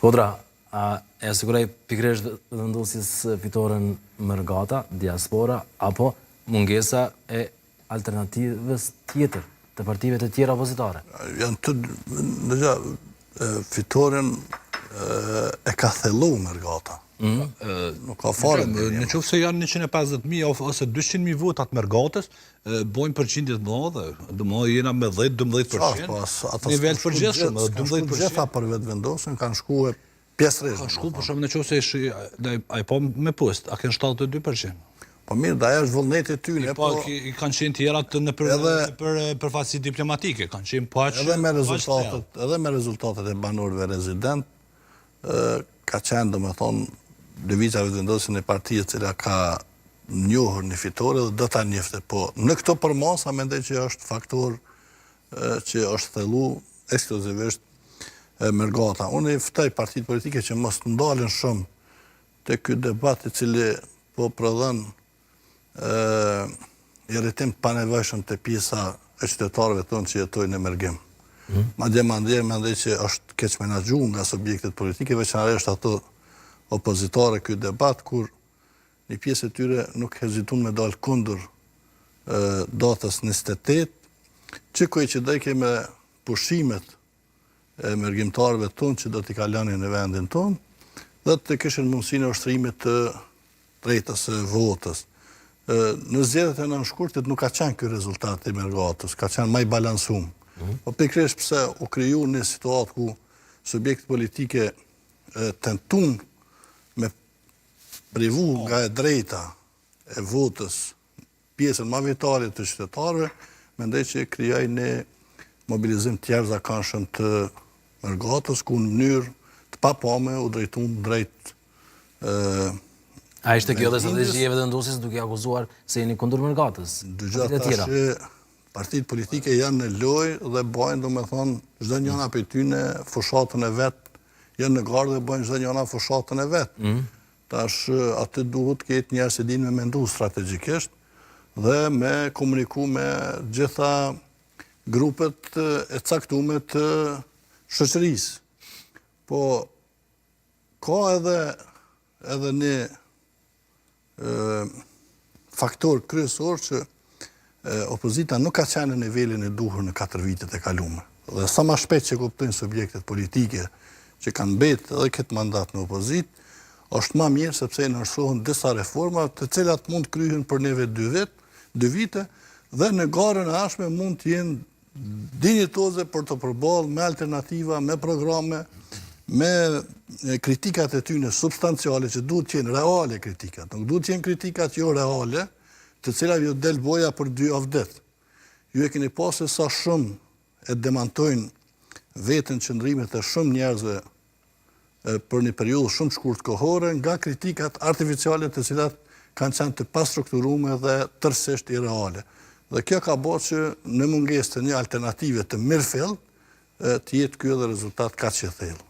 Shkodra, e asiguraj pikërisht vendosjes fitoren Mërgata, diaspora, apo mungesa e alternativës tjetër të partive të tjera opozitare? Janë të dëgja, fitoren e ka thellu Mërgata. Nuk ka fare. Në qoftë se janë 150.000 ose 200.000 votat Mërgatës, bojnë përqindjet më dhe, jena me 10-12%. Nivel përgjithshëm, 12%. Gjitha për vetë vendosën kanë shku e pjesërisht. Kanë shku, për shumë në qoftë se a i po me post, a kënë 72%. Po mirë, da është vullneti tyne. Po, i kanë qenë tjerat për fasi diplomatike, kanë qenë paqë. Edhe me rezultatet e banorëve rezident, ka qenë, do me thonë, lëvizjave të vendosjen e partijës cila ka njohur një fitore dhe do ta njefte. Po, në këto përmasa, mendoj që është faktor që është thellu ekskluzivisht Mërgata. Unë i ftoj partitë politike që mos të ndalen shumë të ky debat i cili po prodhon irritim të panevojshëm të pjesa e qytetarëve tonë që jetojnë në Mërgim. Madje mendoj që është keq menaxhuar nga subjektet politike, veçanërisht ato opozitare ky debat, kur një pjesë e tyre nuk hezitun me dalë kundër datës 28, qikoj që dojke me pushimet e mërgjimtarëve tonë që do t'i kalanin në vendin tonë, dhe të kishin mundësinë e ushtrimit të drejtës së votës. Në zgjedhjet e nënshkurtit nuk ka qenë ky rezultat i Mërgatës, ka qenë më i balansuar. Po pikërisht pse u kriju një situatë ku subjektet politike tentun me privu nga e drejta e votës pjesën më vitale të qytetarëve, mendoj që krijoi një mobilizim të jashtëzakonshëm të Mërgatës, ku në mënyrë të papame u drejtun drejt A ishte kjo dhe strategjia e vendosjes duke akuzuar se jeni kundër Mërgatës? Dëgja partitë politike janë në lojë dhe bojnë, do me thonë, çdo njëna për tyne fushatën e vetë, janë në gardë dhe bojnë çdo njëna fushatën e vetë. Tash aty duhet ketë njerëz që dinë me mendu strategjikisht dhe me komuniku me gjitha grupet e caktuara të shoqërisë. Po ka edhe një faktor kryesor që opozita nuk ka qenë në nivelin e duhur në 4 vitet e kaluara. Dhe sa më shpejt që kuptojnë subjektet politike që kanë mbetë edhe këtë mandat në opozitë, është më mirë sepse nënshtrohen disa reforma të cilat mund të kryhen për neve 2 vite dhe në garën e ardhshme mund të jenë dinjitoze për të përballë me alternativa, me programe, me kritikat e tyre substanciale që duhet të jenë reale kritikat. Nuk duhet të jenë kritikat jo reale, të cilat ju del boja për 2 avdet. Ju e keni pasur sa shumë e demantojnë veten qëndrimet e shumë njerëzve për një periudhë shumë të shkurtër kohore nga kritikat artificiale të cilat kanë qenë të pastrukturuar dhe tërësisht irreale. Dhe kjo ka bërë që në mungesë të një alternative të mirëfill të jetë ky edhe rezultat kaq i thellë.